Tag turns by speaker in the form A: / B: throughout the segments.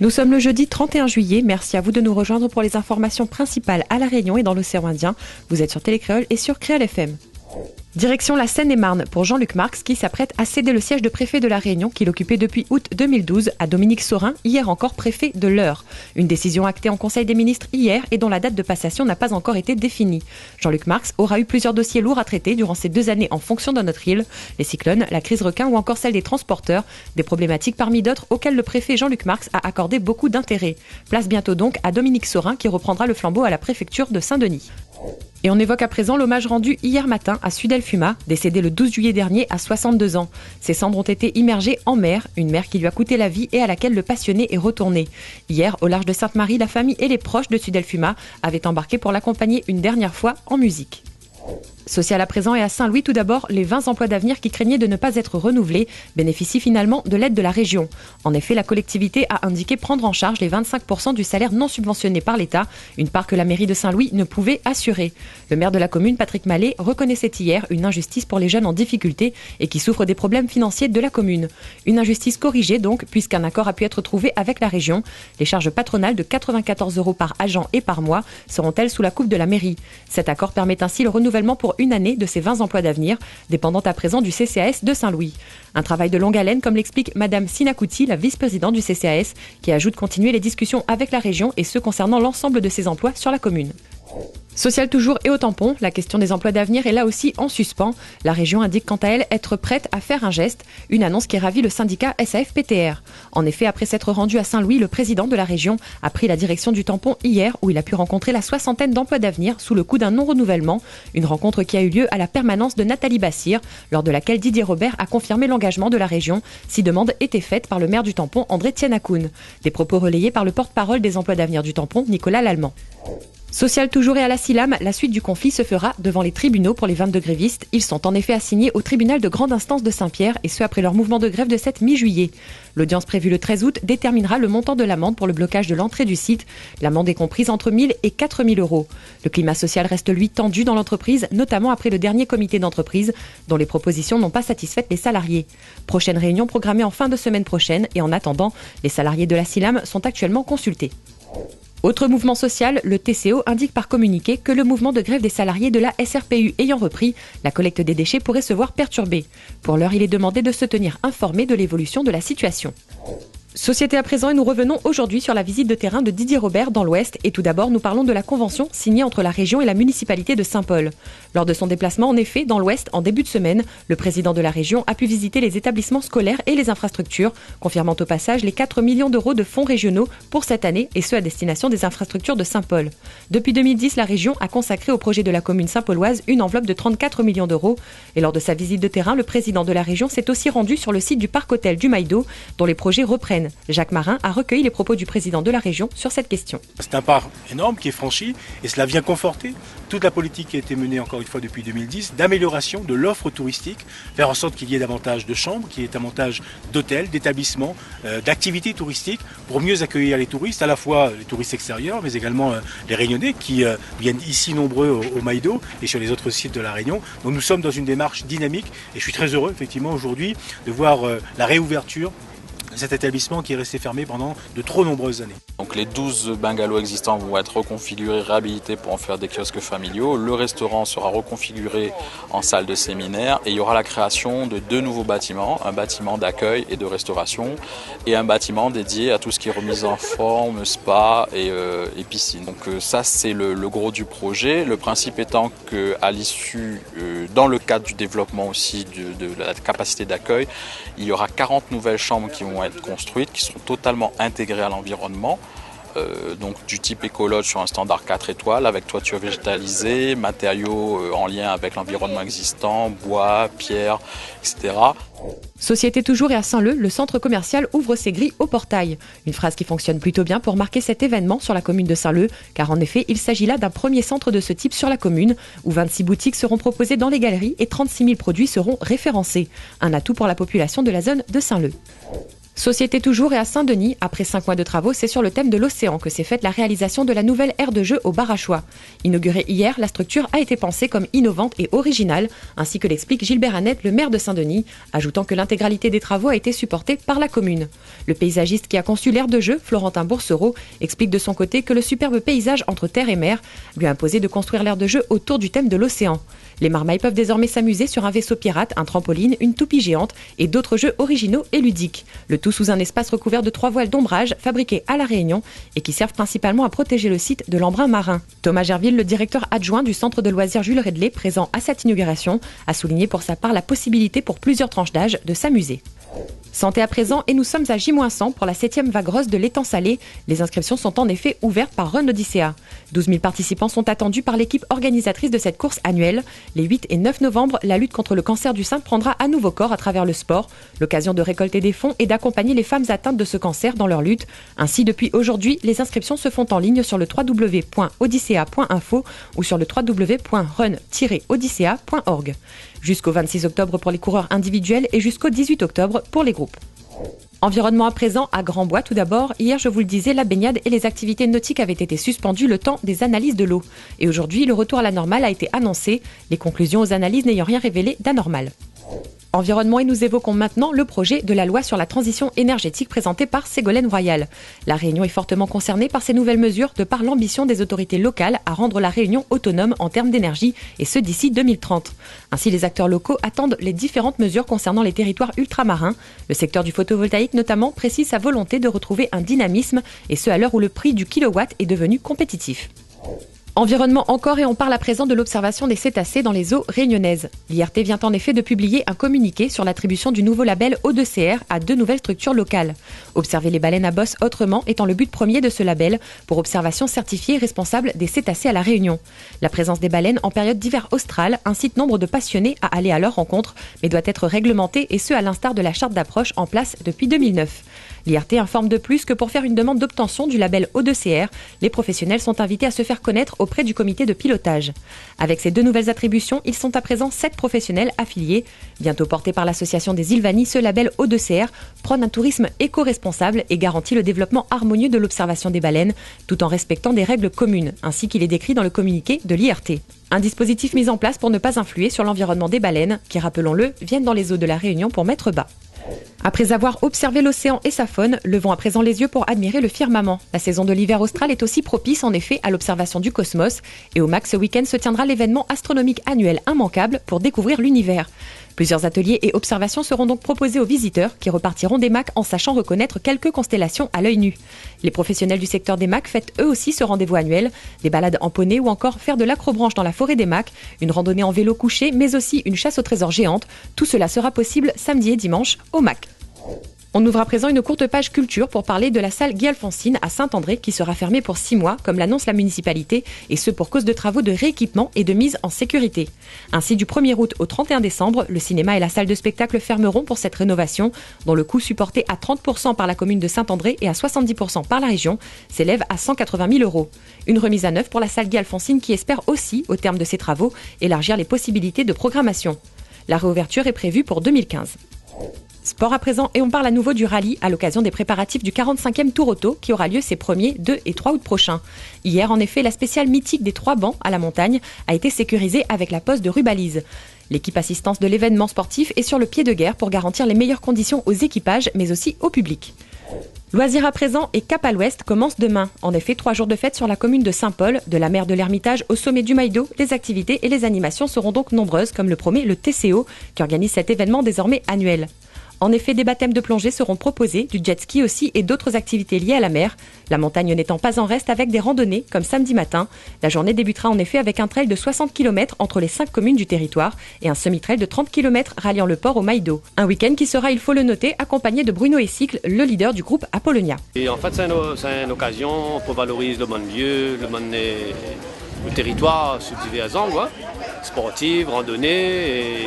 A: Nous sommes le jeudi 31 juillet. Merci à vous de nous rejoindre pour les informations principales à La Réunion et dans l'océan Indien. Vous êtes sur Télécréole et sur Créole FM. Direction la Seine-et-Marne pour Jean-Luc Marx qui s'apprête à céder le siège de préfet de La Réunion qu'il occupait depuis août 2012 à Dominique Saurin, hier encore préfet de l'Eure. Une décision actée en Conseil des ministres hier et dont la date de passation n'a pas encore été définie. Jean-Luc Marx aura eu plusieurs dossiers lourds à traiter durant ces 2 années en fonction de notre île. Les cyclones, la crise requin ou encore celle des transporteurs, des problématiques parmi d'autres auxquelles le préfet Jean-Luc Marx a accordé beaucoup d'intérêt. Place bientôt donc à Dominique Saurin qui reprendra le flambeau à la préfecture de Saint-Denis. Et on évoque à présent l'hommage rendu hier matin à Sudel Fuma, décédé le 12 juillet dernier à 62 ans. Ses cendres ont été immergées en mer, une mer qui lui a coûté la vie et à laquelle le passionné est retourné. Hier, au large de Sainte-Marie, la famille et les proches de Sudel Fuma avaient embarqué pour l'accompagner une dernière fois en musique. Social à présent et à Saint-Louis, tout d'abord, les 20 emplois d'avenir qui craignaient de ne pas être renouvelés bénéficient finalement de l'aide de la région. En effet, la collectivité a indiqué prendre en charge les 25% du salaire non subventionné par l'État, une part que la mairie de Saint-Louis ne pouvait assurer. Le maire de la commune, Patrick Mallet, reconnaissait hier une injustice pour les jeunes en difficulté et qui souffrent des problèmes financiers de la commune. Une injustice corrigée donc, puisqu'un accord a pu être trouvé avec la région. Les charges patronales de 94 € par agent et par mois seront-elles sous la coupe de la mairie. Cet accord permet ainsi le renouvellement pour une année de ces 20 emplois d'avenir, dépendant à présent du CCAS de Saint-Louis. Un travail de longue haleine, comme l'explique Madame Sinakouti, la vice-présidente du CCAS, qui ajoute continuer les discussions avec la région et ce concernant l'ensemble de ces emplois sur la commune. Social toujours et au tampon, la question des emplois d'avenir est là aussi en suspens. La région indique quant à elle être prête à faire un geste, une annonce qui ravit le syndicat SAFPTR. En effet, après s'être rendu à Saint-Louis, le président de la région a pris la direction du tampon hier où il a pu rencontrer la 60aine d'emplois d'avenir sous le coup d'un non-renouvellement. Une rencontre qui a eu lieu à la permanence de Nathalie Bassir, lors de laquelle Didier Robert a confirmé l'engagement de la région si demande était faite par le maire du tampon, André Tianakoun. Des propos relayés par le porte-parole des emplois d'avenir du tampon, Nicolas Lallemand. Social toujours et à la Silam, la suite du conflit se fera devant les tribunaux pour les 22 grévistes. Ils sont en effet assignés au tribunal de grande instance de Saint-Pierre et ce après leur mouvement de grève de cette mi-juillet. L'audience prévue le 13 août déterminera le montant de l'amende pour le blocage de l'entrée du site. L'amende est comprise entre 1 000 et 4 000 €. Le climat social reste lui tendu dans l'entreprise, notamment après le dernier comité d'entreprise dont les propositions n'ont pas satisfait les salariés. Prochaine réunion programmée en fin de semaine prochaine et en attendant, les salariés de la Silam sont actuellement consultés. Autre mouvement social, le TCO indique par communiqué que le mouvement de grève des salariés de la SRPU ayant repris, la collecte des déchets pourrait se voir perturbée. Pour l'heure, il est demandé de se tenir informé de l'évolution de la situation. Société à présent et nous revenons aujourd'hui sur la visite de terrain de Didier Robert dans l'Ouest et tout d'abord nous parlons de la convention signée entre la région et la municipalité de Saint-Paul. Lors de son déplacement en effet dans l'Ouest en début de semaine, le président de la région a pu visiter les établissements scolaires et les infrastructures, confirmant au passage les 4 millions d'euros de fonds régionaux pour cette année et ce à destination des infrastructures de Saint-Paul. Depuis 2010, la région a consacré au projet de la commune saint-pauloise une enveloppe de 34 millions d'euros et lors de sa visite de terrain, le président de la région s'est aussi rendu sur le site du parc hôtel du Maïdo dont les projets reprennent. Jacques Marin a recueilli les propos du président de la région sur cette question.
B: C'est un pas énorme qui est franchi et cela vient conforter toute la politique qui a été menée encore une fois depuis 2010 d'amélioration de l'offre touristique, faire en sorte qu'il y ait davantage de chambres, qu'il y ait davantage d'hôtels, d'établissements, d'activités touristiques pour mieux accueillir les touristes, à la fois les touristes extérieurs mais également les Réunionnais qui viennent ici nombreux au Maïdo et sur les autres sites de la Réunion. Donc nous sommes dans une démarche dynamique et je suis très heureux effectivement aujourd'hui de voir la réouverture cet établissement qui est resté fermé pendant de trop nombreuses années.
C: Donc les 12 bungalows existants vont être reconfigurés, réhabilités pour en faire des kiosques familiaux. Le restaurant sera reconfiguré en salle de séminaire et il y aura la création de 2 nouveaux bâtiments, un bâtiment d'accueil et de restauration et un bâtiment dédié à tout ce qui est remise en forme, spa et piscine. Donc ça c'est le gros du projet. Le principe étant qu'à l'issue, dans le cadre du développement aussi de la capacité d'accueil, il y aura 40 nouvelles chambres qui vont être construites, qui seront totalement intégrées à l'environnement. Donc du type écologe sur un standard 4 étoiles avec toiture végétalisée, matériaux en lien avec l'environnement existant, bois, pierre, etc.
A: Société toujours et à Saint-Leu, le centre commercial ouvre ses grilles au portail. Une phrase qui fonctionne plutôt bien pour marquer cet événement sur la commune de Saint-Leu, car en effet, il s'agit là d'un premier centre de ce type sur la commune, où 26 boutiques seront proposées dans les galeries et 36 000 produits seront référencés. Un atout pour la population de la zone de Saint-Leu. Société toujours et à Saint-Denis, après 5 mois de travaux, c'est sur le thème de l'océan que s'est faite la réalisation de la nouvelle aire de jeu au Barachois. Inaugurée hier, la structure a été pensée comme innovante et originale, ainsi que l'explique Gilbert Annette, le maire de Saint-Denis, ajoutant que l'intégralité des travaux a été supportée par la commune. Le paysagiste qui a conçu l'aire de jeu, Florentin Boursereau, explique de son côté que le superbe paysage entre terre et mer lui a imposé de construire l'aire de jeu autour du thème de l'océan. Les marmailles peuvent désormais s'amuser sur un vaisseau pirate, un trampoline, une toupie géante et d'autres jeux originaux et ludiques. Le tout sous un espace recouvert de 3 voiles d'ombrage fabriqués à La Réunion et qui servent principalement à protéger le site de l'embrun marin. Thomas Gerville, le directeur adjoint du centre de loisirs Jules Redley, présent à cette inauguration, a souligné pour sa part la possibilité pour plusieurs tranches d'âge de s'amuser. Santé à présent et nous sommes à J-100 pour la 7e vague rose de l'étang salé. Les inscriptions sont en effet ouvertes par Run Odyssea. 12 000 participants sont attendus par l'équipe organisatrice de cette course annuelle. Les 8 et 9 novembre, la lutte contre le cancer du sein prendra à nouveau corps à travers le sport, l'occasion de récolter des fonds et d'accompagner les femmes atteintes de ce cancer dans leur lutte. Ainsi, depuis aujourd'hui, les inscriptions se font en ligne sur le www.odyssea.info ou sur le www.run-odyssea.org. Jusqu'au 26 octobre pour les coureurs individuels et jusqu'au 18 octobre pour les groupes. Environnement à présent, à Grand-Bois tout d'abord. Hier, je vous le disais, la baignade et les activités nautiques avaient été suspendues le temps des analyses de l'eau. Et aujourd'hui, le retour à la normale a été annoncé, les conclusions aux analyses n'ayant rien révélé d'anormal. Environnement et nous évoquons maintenant le projet de la loi sur la transition énergétique présenté par Ségolène Royal. La Réunion est fortement concernée par ces nouvelles mesures de par l'ambition des autorités locales à rendre la Réunion autonome en termes d'énergie et ce d'ici 2030. Ainsi, les acteurs locaux attendent les différentes mesures concernant les territoires ultramarins. Le secteur du photovoltaïque notamment précise sa volonté de retrouver un dynamisme et ce à l'heure où le prix du kilowatt est devenu compétitif. Environnement encore et on parle à présent de l'observation des cétacés dans les eaux réunionnaises. L'IRT vient en effet de publier un communiqué sur l'attribution du nouveau label O2CR à 2 nouvelles structures locales. Observer les baleines à bosse autrement étant le but premier de ce label pour observation certifiée responsable des cétacés à La Réunion. La présence des baleines en période d'hiver austral incite nombre de passionnés à aller à leur rencontre, mais doit être réglementée et ce à l'instar de la charte d'approche en place depuis 2009. L'IRT informe de plus que pour faire une demande d'obtention du label O2CR, les professionnels sont invités à se faire connaître auprès du comité de pilotage. Avec ces 2 nouvelles attributions, ils sont à présent 7 professionnels affiliés. Bientôt porté par l'association des Ilvani, ce label O2CR prône un tourisme éco-responsable et garantit le développement harmonieux de l'observation des baleines, tout en respectant des règles communes, ainsi qu'il est décrit dans le communiqué de l'IRT. Un dispositif mis en place pour ne pas influer sur l'environnement des baleines, qui, rappelons-le, viennent dans les eaux de La Réunion pour mettre bas. Après avoir observé l'océan et sa faune, levons à présent les yeux pour admirer le firmament. La saison de l'hiver austral est aussi propice en effet à l'observation du cosmos et au MAC ce week-end se tiendra l'événement astronomique annuel immanquable pour découvrir l'univers. Plusieurs ateliers et observations seront donc proposés aux visiteurs qui repartiront des MAC en sachant reconnaître quelques constellations à l'œil nu. Les professionnels du secteur des MAC fêtent eux aussi ce rendez-vous annuel, des balades en poney ou encore faire de l'acrobranche dans la forêt des MAC, une randonnée en vélo couché mais aussi une chasse au trésor géante. Tout cela sera possible samedi et dimanche au MAC. On ouvre à présent une courte page culture pour parler de la salle Guy Alphonsine à Saint-André qui sera fermée pour 6 mois, comme l'annonce la municipalité, et ce pour cause de travaux de rééquipement et de mise en sécurité. Ainsi, du 1er août au 31 décembre, le cinéma et la salle de spectacle fermeront pour cette rénovation, dont le coût supporté à 30% par la commune de Saint-André et à 70% par la région s'élève à 180 000 €. Une remise à neuf pour la salle Guy Alphonsine qui espère aussi, au terme de ces travaux, élargir les possibilités de programmation. La réouverture est prévue pour 2015. Sport à présent et on parle à nouveau du rallye à l'occasion des préparatifs du 45e Tour Auto qui aura lieu ces 1er, 2 et 3 août prochains. Hier, en effet, la spéciale mythique des 3 bancs à la montagne a été sécurisée avec la pose de rubalise. L'équipe assistance de l'événement sportif est sur le pied de guerre pour garantir les meilleures conditions aux équipages mais aussi au public. Loisirs à présent et Cap à l'Ouest commence demain. En effet, 3 jours de fête sur la commune de Saint-Paul, de la mer de l'Ermitage au sommet du Maïdo. Les activités et les animations seront donc nombreuses comme le promet le TCO qui organise cet événement désormais annuel. En effet, des baptêmes de plongée seront proposés, du jet ski aussi et d'autres activités liées à la mer. La montagne n'étant pas en reste avec des randonnées comme samedi matin. La journée débutera en effet avec un trail de 60 km entre les 5 communes du territoire et un semi-trail de 30 km ralliant le port au Maïdo. Un week-end qui sera, il faut le noter, accompagné de Bruno Essicle, le leader du groupe Apollonia.
D: Et en fait, c'est une occasion pour valoriser le bon lieu, le territoire subdivisé à Zang, sportive, randonnée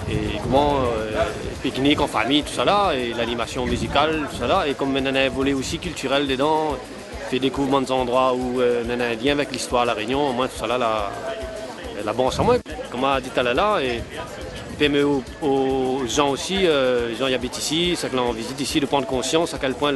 D: et comment pique-nique en famille, tout ça là, et l'animation musicale, tout ça là, et comme on a un volet aussi culturel dedans, fait découvrir des endroits où on a un lien avec l'histoire de la Réunion, au moins tout ça là, la bon ensemble, comme a dit Talala, et permet aux gens aussi, les gens qui habitent ici, ceux qui en visite ici, de prendre conscience à quel point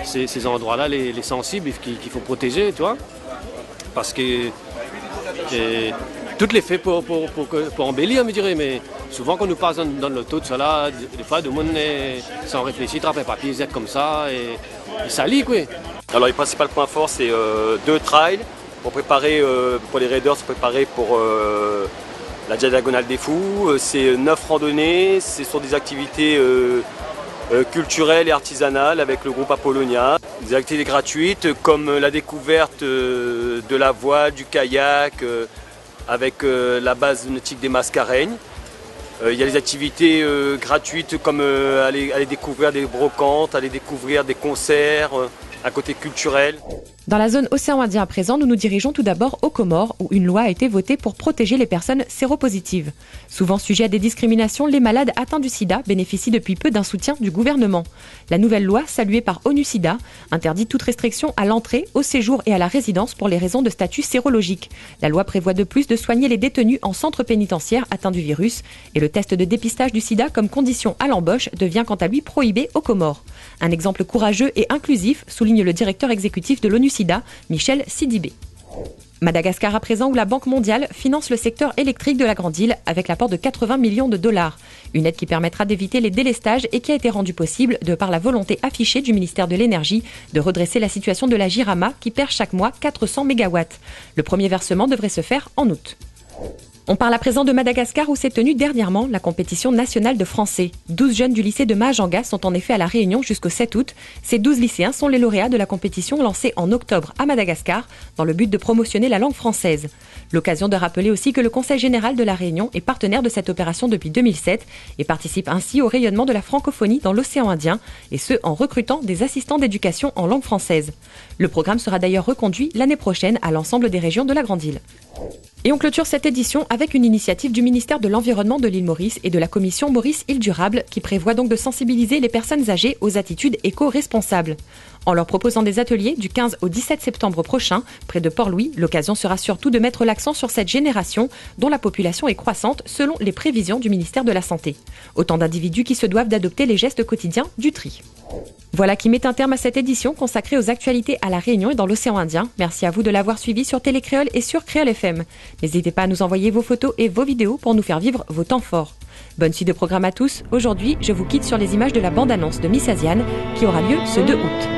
D: ces endroits-là, les sensibles, qu'il faut protéger, tu vois. Parce que tout les fait pour embellir, me dirais, mais souvent quand nous passe dans l'auto, tout ça là, des fois, tout le monde sans réfléchir, trappe un papier, Z comme ça, et ça lit, quoi.
E: Alors les principaux points forts, c'est 2 trails pour préparer, pour les raiders, se préparer pour la Diagonale des Fous. C'est 9 randonnées, ce sont des activités culturelles et artisanales avec le groupe Apollonia. Des activités gratuites comme la découverte de la voile, du kayak, avec la base nautique des Mascareignes. Il y a des activités gratuites comme aller découvrir des brocantes, aller découvrir des concerts, un côté culturel.
A: Dans la zone océan Indien à présent, nous nous dirigeons tout d'abord aux Comores, où une loi a été votée pour protéger les personnes séropositives. Souvent sujets à des discriminations, les malades atteints du sida bénéficient depuis peu d'un soutien du gouvernement. La nouvelle loi, saluée par ONU-SIDA, interdit toute restriction à l'entrée, au séjour et à la résidence pour les raisons de statut sérologique. La loi prévoit de plus de soigner les détenus en centre pénitentiaire atteints du virus, et le test de dépistage du sida comme condition à l'embauche devient quant à lui prohibé aux Comores. Un exemple courageux et inclusif, souligne le directeur exécutif de l'ONU-SIDA, Michel Sidibé. Madagascar à présent, où la Banque mondiale finance le secteur électrique de la Grande Île avec l'apport de 80 millions de dollars. Une aide qui permettra d'éviter les délestages et qui a été rendue possible de par la volonté affichée du ministère de l'Énergie de redresser la situation de la Jirama qui perd chaque mois 400 MW. Le premier versement devrait se faire en août. On parle à présent de Madagascar où s'est tenue dernièrement la compétition nationale de français. 12 jeunes du lycée de Mahajanga sont en effet à La Réunion jusqu'au 7 août. Ces 12 lycéens sont les lauréats de la compétition lancée en octobre à Madagascar dans le but de promotionner la langue française. L'occasion de rappeler aussi que le Conseil général de La Réunion est partenaire de cette opération depuis 2007 et participe ainsi au rayonnement de la francophonie dans l'océan Indien, et ce en recrutant des assistants d'éducation en langue française. Le programme sera d'ailleurs reconduit l'année prochaine à l'ensemble des régions de la Grande Île. Et on clôture cette édition avec une initiative du ministère de l'Environnement de l'île Maurice et de la commission Maurice Île Durable qui prévoit donc de sensibiliser les personnes âgées aux attitudes éco-responsables. En leur proposant des ateliers du 15 au 17 septembre prochain, près de Port-Louis, l'occasion sera surtout de mettre l'accent sur cette génération dont la population est croissante selon les prévisions du ministère de la Santé. Autant d'individus qui se doivent d'adopter les gestes quotidiens du tri. Voilà qui met un terme à cette édition consacrée aux actualités à La Réunion et dans l'océan Indien. Merci à vous de l'avoir suivi sur Télécréole et sur Créole FM. N'hésitez pas à nous envoyer vos photos et vos vidéos pour nous faire vivre vos temps forts. Bonne suite de programme à tous. Aujourd'hui, je vous quitte sur les images de la bande-annonce de Miss Asiane qui aura lieu ce 2 août.